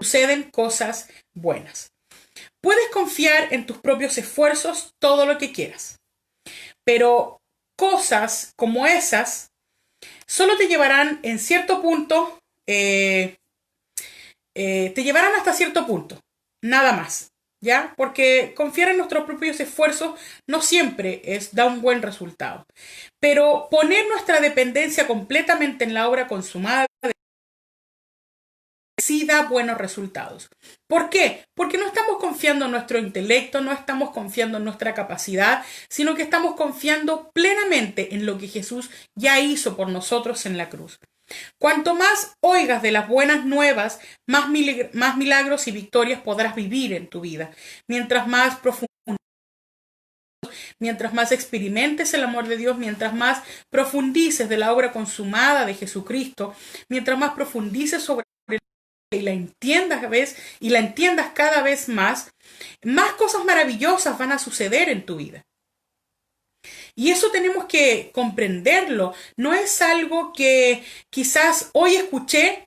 suceden cosas buenas. Puedes confiar en tus propios esfuerzos todo lo que quieras, pero cosas como esas solo te llevarán en cierto punto, te llevarán hasta cierto punto, nada más, ¿ya? Porque confiar en nuestros propios esfuerzos no siempre da un buen resultado, pero poner nuestra dependencia completamente en la obra consumada sí da buenos resultados. ¿Por qué? Porque no estamos confiando en nuestro intelecto, no estamos confiando en nuestra capacidad, sino que estamos confiando plenamente en lo que Jesús ya hizo por nosotros en la cruz. Cuanto más oigas de las buenas nuevas, más milagros y victorias podrás vivir en tu vida. Mientras más experimentes el amor de Dios, mientras más profundices de la obra consumada de Jesucristo, mientras más profundices sobre y la entiendas cada vez más cosas maravillosas van a suceder en tu vida. Y eso tenemos que comprenderlo. No es algo que quizás hoy escuché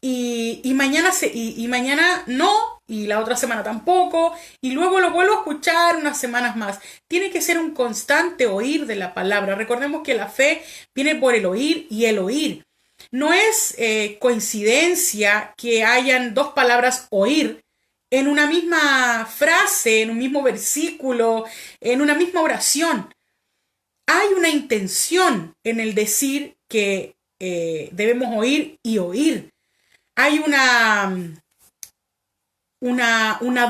y mañana no, y la otra semana tampoco, y luego lo vuelvo a escuchar unas semanas más. Tiene que ser un constante oír de la palabra. Recordemos que la fe viene por el oír y el oír. No es coincidencia que hayan dos palabras oír en una misma frase, en un mismo versículo, en una misma oración. Hay una intención en el decir que debemos oír y oír. Hay una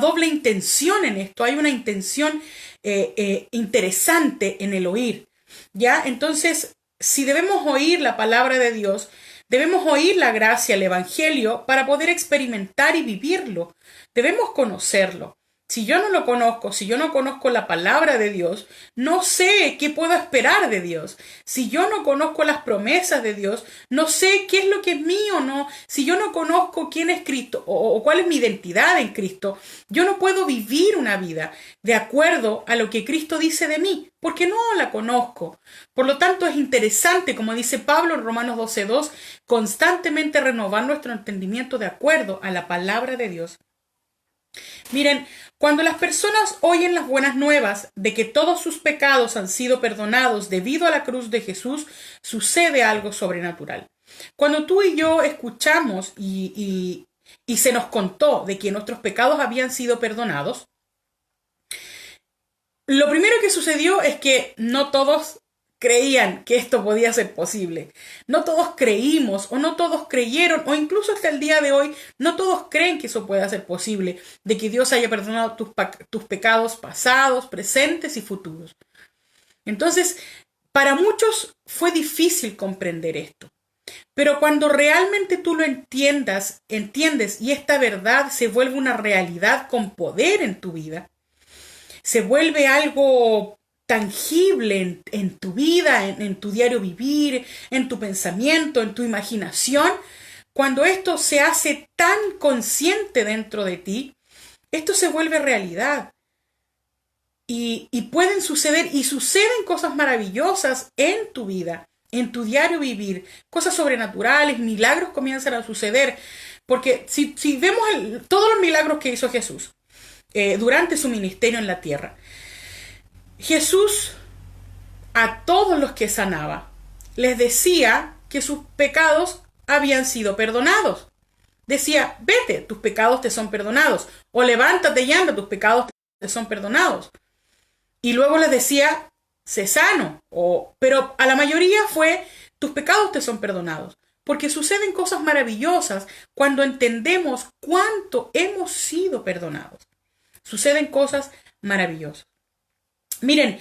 doble intención en esto, hay una intención interesante en el oír. ¿Ya? Entonces, si debemos oír la palabra de Dios, debemos oír la gracia, el evangelio, para poder experimentar y vivirlo. Debemos conocerlo. Si yo no lo conozco, si yo no conozco la palabra de Dios, no sé qué puedo esperar de Dios. Si yo no conozco las promesas de Dios, no sé qué es lo que es mío, no. Si yo no conozco quién es Cristo o cuál es mi identidad en Cristo, yo no puedo vivir una vida de acuerdo a lo que Cristo dice de mí, porque no la conozco. Por lo tanto, es interesante, como dice Pablo en Romanos 12:2, constantemente renovar nuestro entendimiento de acuerdo a la palabra de Dios. Miren, cuando las personas oyen las buenas nuevas de que todos sus pecados han sido perdonados debido a la cruz de Jesús, sucede algo sobrenatural. Cuando tú y yo escuchamos y se nos contó de que nuestros pecados habían sido perdonados, lo primero que sucedió es que no todos creían que esto podía ser posible. No todos creímos o no todos creyeron o incluso hasta el día de hoy no todos creen que eso pueda ser posible, de que Dios haya perdonado tus pecados pasados, presentes y futuros. Entonces, para muchos fue difícil comprender esto. Pero cuando realmente tú lo entiendes y esta verdad se vuelve una realidad con poder en tu vida, se vuelve algo tangible en tu vida, en tu diario vivir, en tu pensamiento, en tu imaginación, cuando esto se hace tan consciente dentro de ti, esto se vuelve realidad. Y pueden suceder, y suceden cosas maravillosas en tu vida, en tu diario vivir, cosas sobrenaturales, milagros comienzan a suceder. Porque si vemos todos los milagros que hizo Jesús durante su ministerio en la tierra, Jesús a todos los que sanaba les decía que sus pecados habían sido perdonados. Decía, vete, tus pecados te son perdonados. O levántate y anda, tus pecados te son perdonados. Y luego les decía, sé sano. Pero a la mayoría fue, tus pecados te son perdonados. Porque suceden cosas maravillosas cuando entendemos cuánto hemos sido perdonados. Suceden cosas maravillosas. Miren,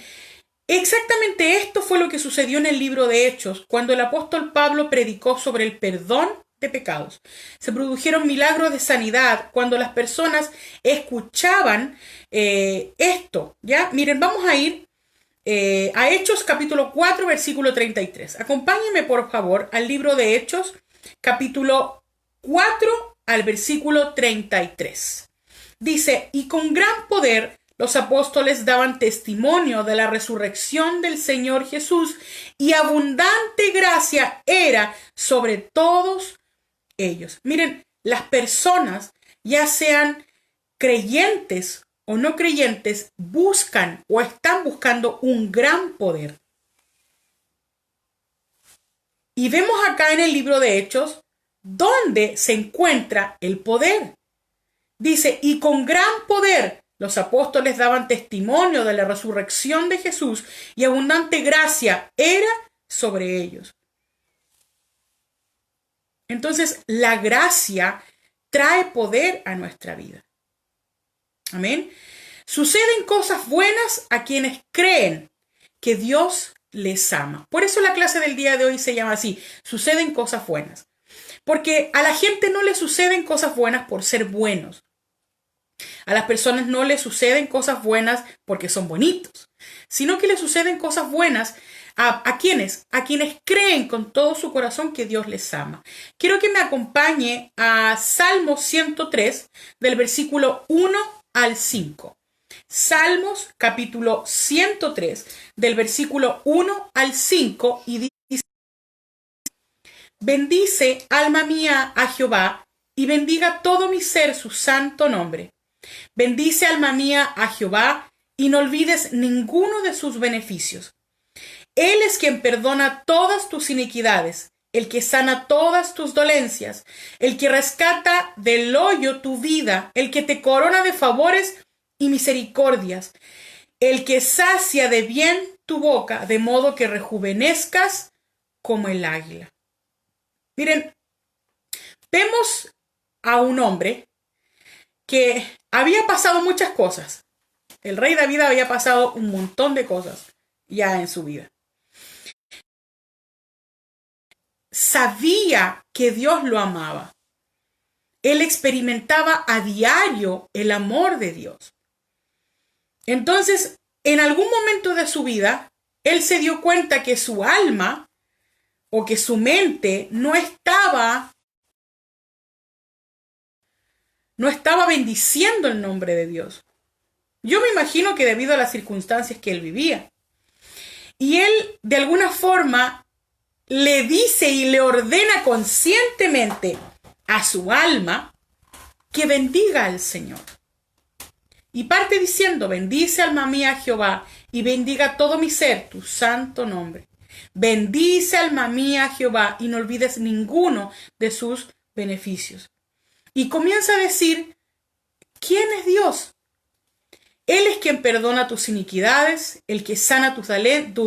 exactamente esto fue lo que sucedió en el libro de Hechos, cuando el apóstol Pablo predicó sobre el perdón de pecados. Se produjeron milagros de sanidad cuando las personas escuchaban esto, ¿ya? Miren, vamos a ir a Hechos capítulo 4, versículo 33. Acompáñenme, por favor, al libro de Hechos, capítulo 4, al versículo 33. Dice, y con gran poder los apóstoles daban testimonio de la resurrección del Señor Jesús, y abundante gracia era sobre todos ellos. Miren, las personas ya sean creyentes o no creyentes, buscan o están buscando un gran poder. Y vemos acá en el libro de Hechos dónde se encuentra el poder. Dice, y con gran poder los apóstoles daban testimonio de la resurrección de Jesús y abundante gracia era sobre ellos. Entonces, la gracia trae poder a nuestra vida. Amén. Suceden cosas buenas a quienes creen que Dios les ama. Por eso la clase del día de hoy se llama así, suceden cosas buenas. Porque a la gente no le suceden cosas buenas por ser buenos. A las personas no les suceden cosas buenas porque son bonitos, sino que les suceden cosas buenas ¿a quiénes? A quienes creen con todo su corazón que Dios les ama. Quiero que me acompañe a Salmo 103, del versículo 1 al 5. Salmos capítulo 103, del versículo 1 al 5, y dice: bendice, alma mía, a Jehová, y bendiga todo mi ser su santo nombre. Bendice, alma mía, a Jehová, y no olvides ninguno de sus beneficios. Él es quien perdona todas tus iniquidades, el que sana todas tus dolencias, el que rescata del hoyo tu vida, el que te corona de favores y misericordias, el que sacia de bien tu boca, de modo que rejuvenezcas como el águila. Miren, vemos a un hombre que había pasado muchas cosas. El rey David había pasado un montón de cosas ya en su vida. Sabía que Dios lo amaba. Él experimentaba a diario el amor de Dios. Entonces, en algún momento de su vida, él se dio cuenta que su alma o que su mente no estaba bendiciendo el nombre de Dios. Yo me imagino que debido a las circunstancias que él vivía. Y él, de alguna forma, le dice y le ordena conscientemente a su alma que bendiga al Señor. Y parte diciendo: bendice, alma mía, a Jehová, y bendiga todo mi ser tu santo nombre. Bendice, alma mía, a Jehová, y no olvides ninguno de sus beneficios. Y comienza a decir: ¿quién es Dios? Él es quien perdona tus iniquidades, el que sana tus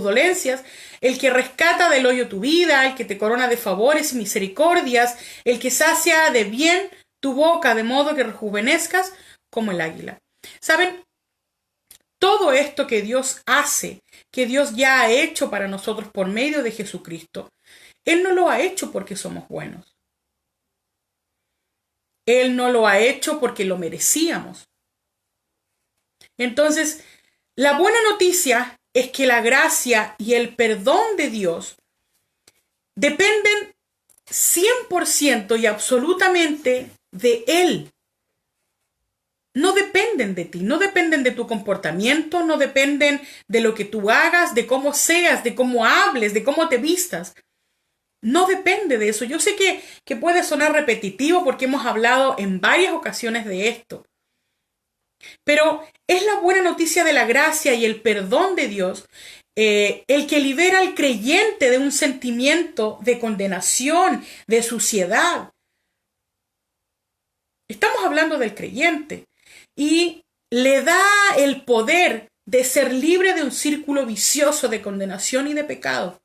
dolencias, el que rescata del hoyo tu vida, el que te corona de favores y misericordias, el que sacia de bien tu boca, de modo que rejuvenezcas como el águila. ¿Saben? Todo esto que Dios hace, que Dios ya ha hecho para nosotros por medio de Jesucristo, Él no lo ha hecho porque somos buenos. Él no lo ha hecho porque lo merecíamos. Entonces, la buena noticia es que la gracia y el perdón de Dios dependen 100% y absolutamente de Él. No dependen de ti, no dependen de tu comportamiento, no dependen de lo que tú hagas, de cómo seas, de cómo hables, de cómo te vistas. No depende de eso. Yo sé que puede sonar repetitivo porque hemos hablado en varias ocasiones de esto. Pero es la buena noticia de la gracia y el perdón de Dios el que libera al creyente de un sentimiento de condenación, de suciedad. Estamos hablando del creyente y le da el poder de ser libre de un círculo vicioso de condenación y de pecado.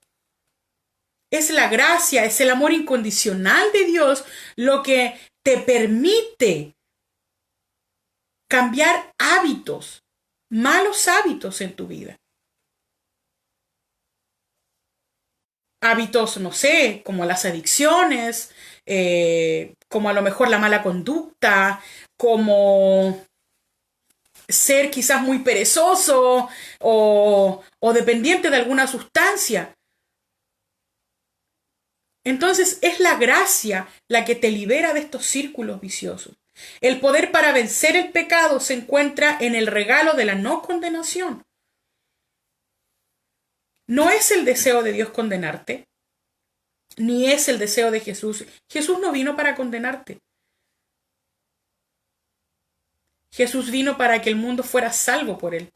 Es la gracia, es el amor incondicional de Dios lo que te permite cambiar hábitos, malos hábitos en tu vida. Hábitos, no sé, como las adicciones, como a lo mejor la mala conducta, como ser quizás muy perezoso o dependiente de alguna sustancia. Entonces es la gracia la que te libera de estos círculos viciosos. El poder para vencer el pecado se encuentra en el regalo de la no condenación. No es el deseo de Dios condenarte, ni es el deseo de Jesús. Jesús no vino para condenarte. Jesús vino para que el mundo fuera salvo por él.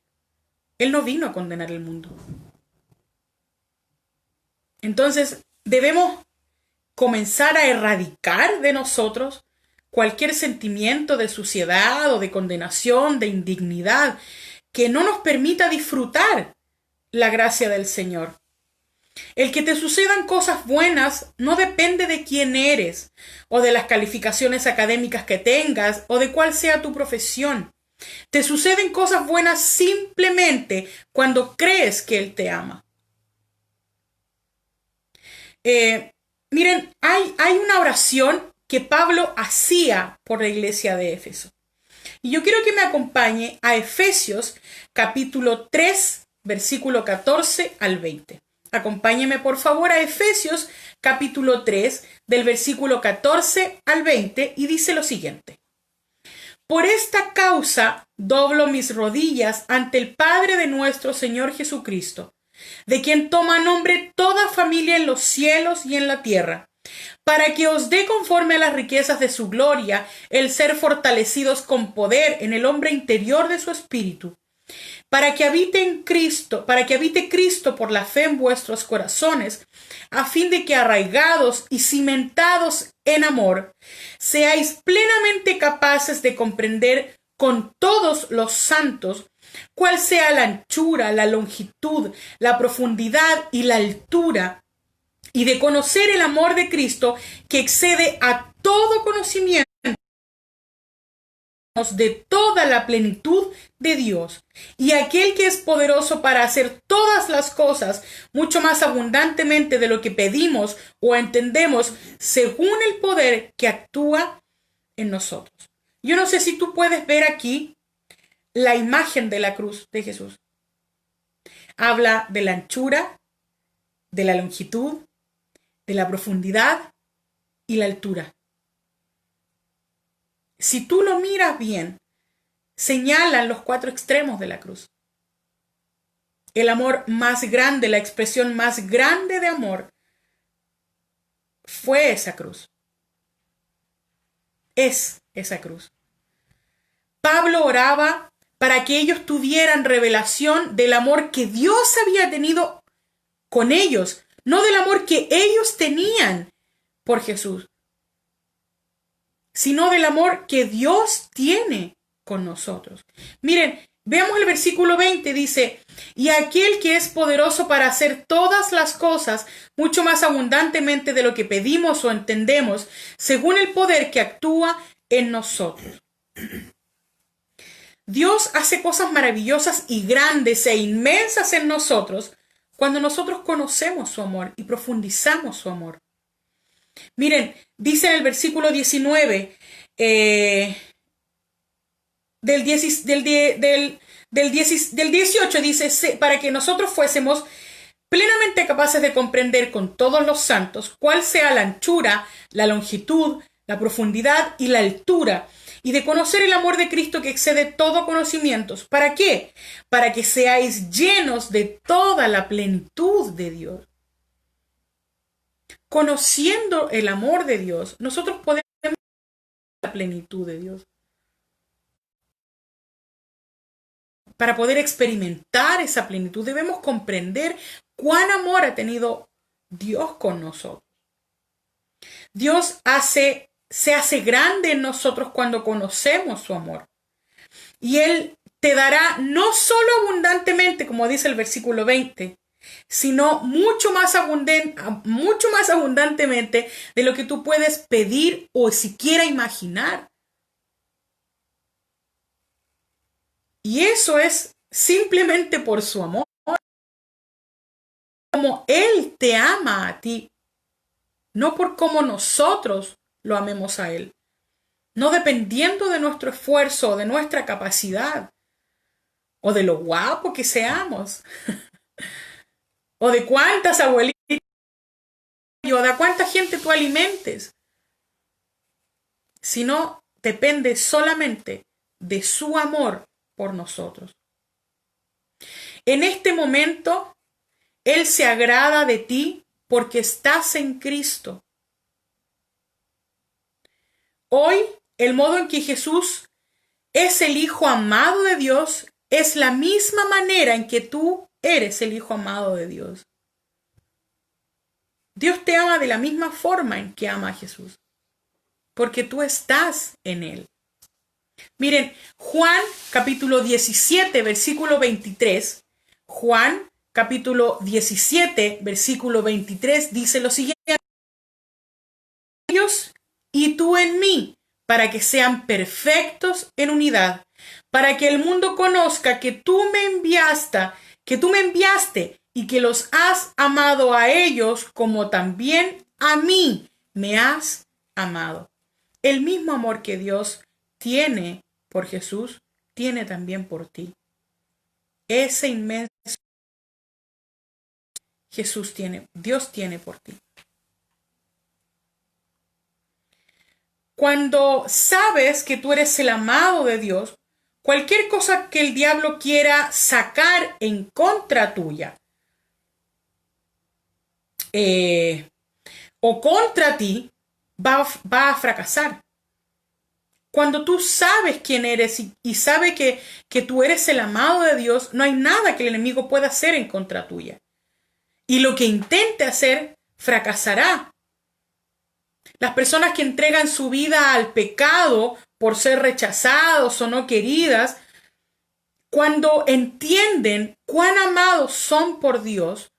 Él no vino a condenar el mundo. Entonces, debemos comenzar a erradicar de nosotros cualquier sentimiento de suciedad o de condenación, de indignidad, que no nos permita disfrutar la gracia del Señor. El que te sucedan cosas buenas no depende de quién eres, o de las calificaciones académicas que tengas, o de cuál sea tu profesión. Te suceden cosas buenas simplemente cuando crees que Él te ama. Miren, hay una oración que Pablo hacía por la iglesia de Éfeso. Y yo quiero que me acompañe a Efesios capítulo 3, versículo 14 al 20. Acompáñeme por favor a Efesios capítulo 3, del versículo 14 al 20, y dice lo siguiente. Por esta causa doblo mis rodillas ante el Padre de nuestro Señor Jesucristo, de quien toma nombre toda familia en los cielos y en la tierra, para que os dé conforme a las riquezas de su gloria el ser fortalecidos con poder en el hombre interior de su espíritu, para que habite Cristo por la fe en vuestros corazones, a fin de que arraigados y cimentados en amor, seáis plenamente capaces de comprender con todos los santos cuál sea la anchura, la longitud, la profundidad y la altura, y de conocer el amor de Cristo que excede a todo conocimiento, de toda la plenitud de Dios, y aquel que es poderoso para hacer todas las cosas mucho más abundantemente de lo que pedimos o entendemos, según el poder que actúa en nosotros. Yo no sé si tú puedes ver aquí la imagen de la cruz de Jesús. Habla de la anchura, de la longitud, de la profundidad y la altura. Si tú lo miras bien, señalan los 4 extremos de la cruz. El amor más grande, la expresión más grande de amor, fue esa cruz. Es esa cruz. Pablo oraba para que ellos tuvieran revelación del amor que Dios había tenido con ellos, no del amor que ellos tenían por Jesús, sino del amor que Dios tiene con nosotros. Miren, veamos el versículo 20, dice, y aquel que es poderoso para hacer todas las cosas mucho más abundantemente de lo que pedimos o entendemos, según el poder que actúa en nosotros. Dios hace cosas maravillosas y grandes e inmensas en nosotros cuando nosotros conocemos su amor y profundizamos su amor. Miren, dice en el versículo 19 del 18, dice, para que nosotros fuésemos plenamente capaces de comprender con todos los santos cuál sea la anchura, la longitud, la profundidad y la altura, y de conocer el amor de Cristo que excede todo conocimiento. ¿Para qué? Para que seáis llenos de toda la plenitud de Dios. Conociendo el amor de Dios, nosotros podemos la plenitud de Dios. Para poder experimentar esa plenitud, debemos comprender cuán amor ha tenido Dios con nosotros. Dios se hace grande en nosotros cuando conocemos su amor. Y Él te dará no solo abundantemente, como dice el versículo 20, sino mucho más abundantemente de lo que tú puedes pedir o siquiera imaginar. Y eso es simplemente por su amor. Como Él te ama a ti, no por cómo nosotros lo amemos a Él. No dependiendo de nuestro esfuerzo o de nuestra capacidad, o de lo guapo que seamos, o de cuántas abuelitas, o de cuánta gente tú alimentes, sino depende solamente de su amor por nosotros. En este momento, Él se agrada de ti porque estás en Cristo. Hoy, el modo en que Jesús es el hijo amado de Dios, es la misma manera en que tú eres el hijo amado de Dios. Dios te ama de la misma forma en que ama a Jesús, porque tú estás en Él. Miren, Juan capítulo 17, versículo 23, Juan capítulo 17, versículo 23 dice lo siguiente: Dios y tú en mí, para que sean perfectos en unidad, para que el mundo conozca que tú me enviaste y que los has amado a ellos como también a mí me has amado. El mismo amor que Dios tiene por Jesús, tiene también por ti. Ese inmenso Dios tiene por ti. Cuando sabes que tú eres el amado de Dios, cualquier cosa que el diablo quiera sacar en contra tuya o contra ti, va a fracasar. Cuando tú sabes quién eres y sabes que tú eres el amado de Dios, no hay nada que el enemigo pueda hacer en contra tuya. Y lo que intente hacer, fracasará. Las personas que entregan su vida al pecado por ser rechazados o no queridas, cuando entienden cuán amados son por Dios,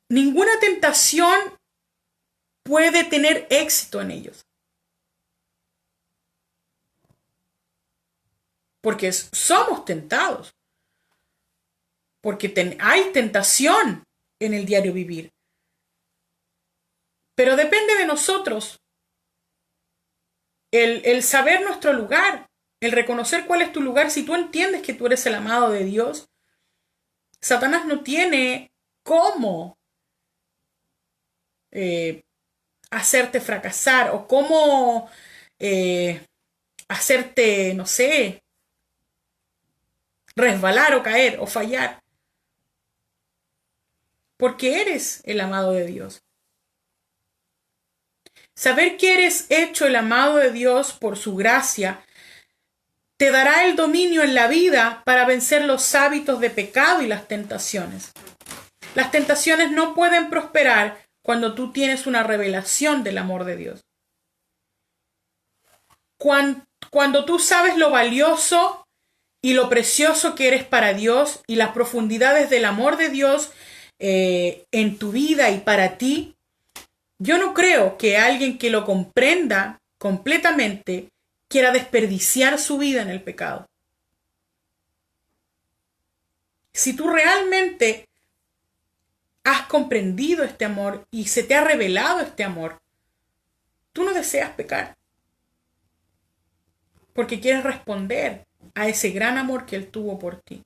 ninguna tentación puede tener éxito en ellos. Porque somos tentados. Porque hay tentación en el diario vivir. Pero depende de nosotros el saber nuestro lugar, el reconocer cuál es tu lugar. Si tú entiendes que tú eres el amado de Dios, Satanás no tiene cómo hacerte fracasar o cómo hacerte, no sé, resbalar o caer o fallar. Porque eres el amado de Dios. Saber que eres hecho el amado de Dios por su gracia te dará el dominio en la vida para vencer los hábitos de pecado y las tentaciones. Las tentaciones no pueden prosperar cuando tú tienes una revelación del amor de Dios. Cuando tú sabes lo valioso y lo precioso que eres para Dios y las profundidades del amor de Dios en tu vida y para ti, yo no creo que alguien que lo comprenda completamente quiera desperdiciar su vida en el pecado. Si tú realmente has comprendido este amor y se te ha revelado este amor, tú no deseas pecar. Porque quieres responder a ese gran amor que Él tuvo por ti.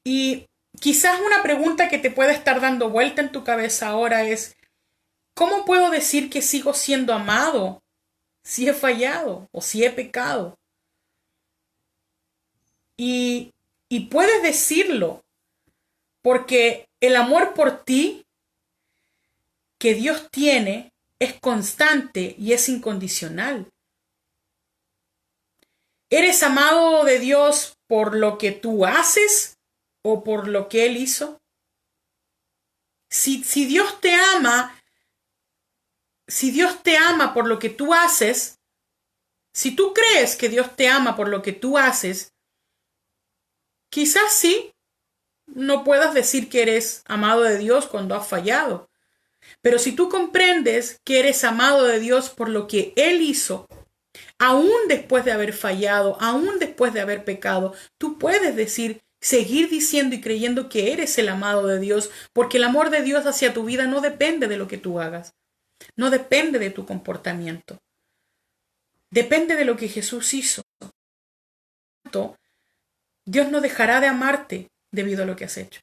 Y quizás una pregunta que te puede estar dando vuelta en tu cabeza ahora es: ¿cómo puedo decir que sigo siendo amado si he fallado o si he pecado? Y puedes decirlo porque el amor por ti que Dios tiene es constante y es incondicional. ¿Eres amado de Dios por lo que tú haces o por lo que Él hizo? Si Dios te ama, si Dios te ama por lo que tú haces, si tú crees que Dios te ama por lo que tú haces, quizás sí, no puedas decir que eres amado de Dios cuando has fallado. Pero si tú comprendes que eres amado de Dios por lo que Él hizo, aún después de haber fallado, aún después de haber pecado, tú puedes seguir diciendo y creyendo que eres el amado de Dios, porque el amor de Dios hacia tu vida no depende de lo que tú hagas, no depende de tu comportamiento, depende de lo que Jesús hizo. Dios no dejará de amarte debido a lo que has hecho.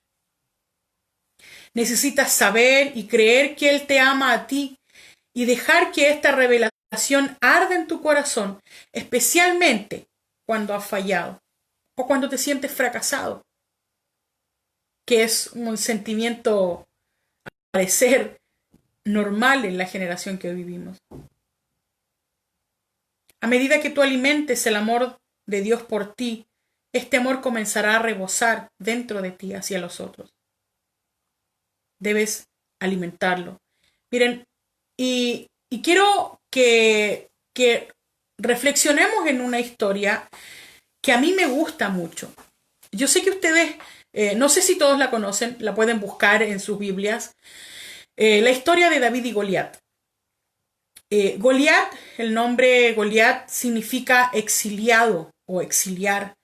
Necesitas saber y creer que Él te ama a ti y dejar que esta revelación arde en tu corazón, especialmente cuando has fallado o cuando te sientes fracasado, que es un sentimiento, al parecer, normal en la generación que hoy vivimos. A medida que tú alimentes el amor de Dios por ti, este amor comenzará a rebosar dentro de ti hacia los otros. Debes alimentarlo. Miren, y quiero que reflexionemos en una historia que a mí me gusta mucho. Yo sé que ustedes, no sé si todos la conocen, la pueden buscar en sus Biblias. La historia de David y Goliat. Goliat, el nombre Goliat significa exiliado o exiliar.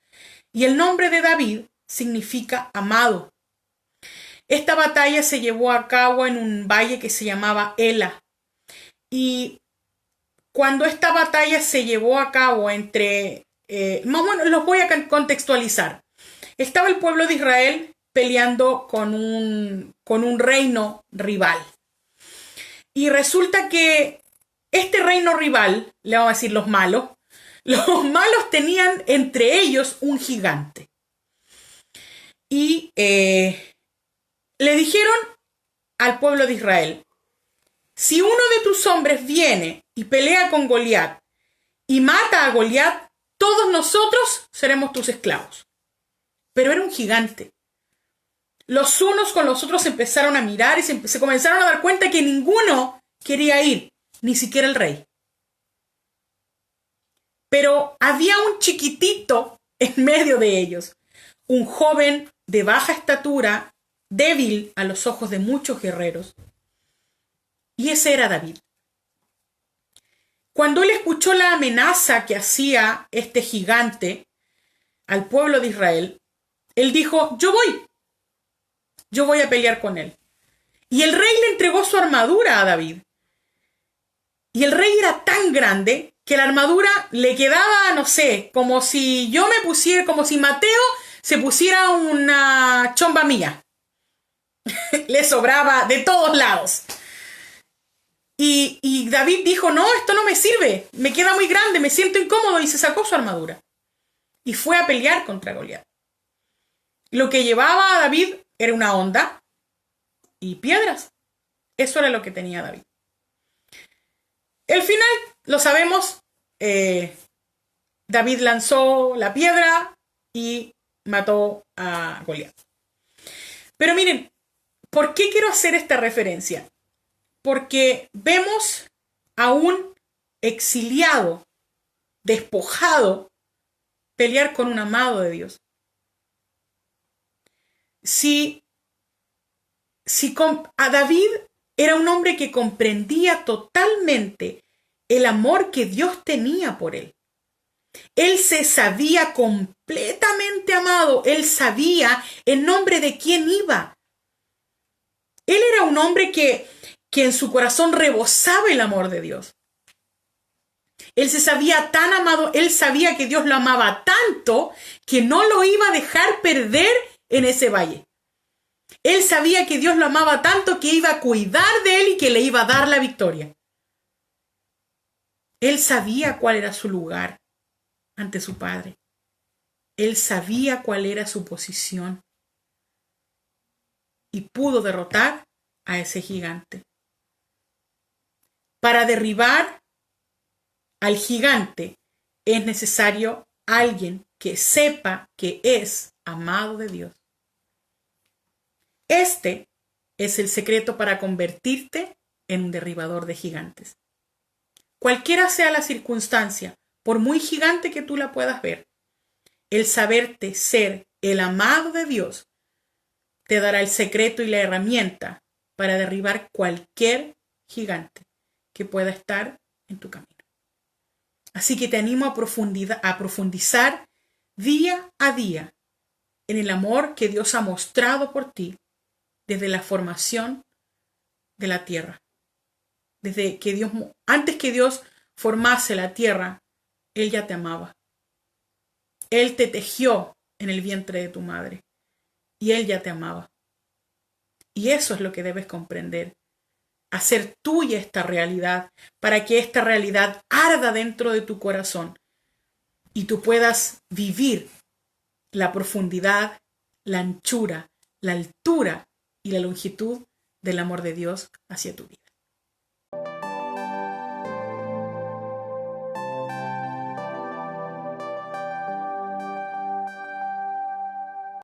Y el nombre de David significa amado. Esta batalla se llevó a cabo en un valle que se llamaba Ela. Y cuando esta batalla se llevó a cabo entre... más o menos los voy a contextualizar. Estaba el pueblo de Israel peleando con un reino rival. Y resulta que este reino rival, le vamos a decir los malos tenían entre ellos un gigante. Y le dijeron al pueblo de Israel, si uno de tus hombres viene y pelea con Goliat y mata a Goliat, todos nosotros seremos tus esclavos. Pero era un gigante. Los unos con los otros empezaron a mirar y se comenzaron a dar cuenta que ninguno quería ir, ni siquiera el rey. Pero había un chiquitito en medio de ellos, un joven de baja estatura, débil a los ojos de muchos guerreros. Y ese era David. Cuando él escuchó la amenaza que hacía este gigante al pueblo de Israel, él dijo, yo voy a pelear con él. Y el rey le entregó su armadura a David. Y el rey era tan grande que la armadura le quedaba, no sé, como si yo me pusiera, como si Mateo se pusiera una chomba mía. Le sobraba de todos lados. Y David dijo, no, esto no me sirve, me queda muy grande, me siento incómodo, y se sacó su armadura. Y fue a pelear contra Goliat. Lo que llevaba a David era una honda y piedras. Eso era lo que tenía David. El final, lo sabemos, David lanzó la piedra y mató a Goliat. Pero miren, ¿por qué quiero hacer esta referencia? Porque vemos a un exiliado, despojado, pelear con un amado de Dios. A David era un hombre que comprendía totalmente el amor que Dios tenía por él. Él se sabía completamente amado. Él sabía en nombre de quién iba. Él era un hombre que en su corazón rebosaba el amor de Dios. Él se sabía tan amado, él sabía que Dios lo amaba tanto que no lo iba a dejar perder en ese valle. Él sabía que Dios lo amaba tanto que iba a cuidar de él y que le iba a dar la victoria. Él sabía cuál era su lugar ante su padre. Él sabía cuál era su posición y pudo derrotar a ese gigante. Para derribar al gigante es necesario alguien que sepa que es amado de Dios. Este es el secreto para convertirte en un derribador de gigantes. Cualquiera sea la circunstancia, por muy gigante que tú la puedas ver, el saberte ser el amado de Dios te dará el secreto y la herramienta para derribar cualquier gigante que pueda estar en tu camino. Así que te animo a profundizar día a día en el amor que Dios ha mostrado por ti desde la formación de la tierra. Antes que Dios formase la tierra, Él ya te amaba. Él te tejió en el vientre de tu madre y Él ya te amaba. Y eso es lo que debes comprender. Hacer tuya esta realidad para que esta realidad arda dentro de tu corazón y tú puedas vivir la profundidad, la anchura, la altura y la longitud del amor de Dios hacia tu vida.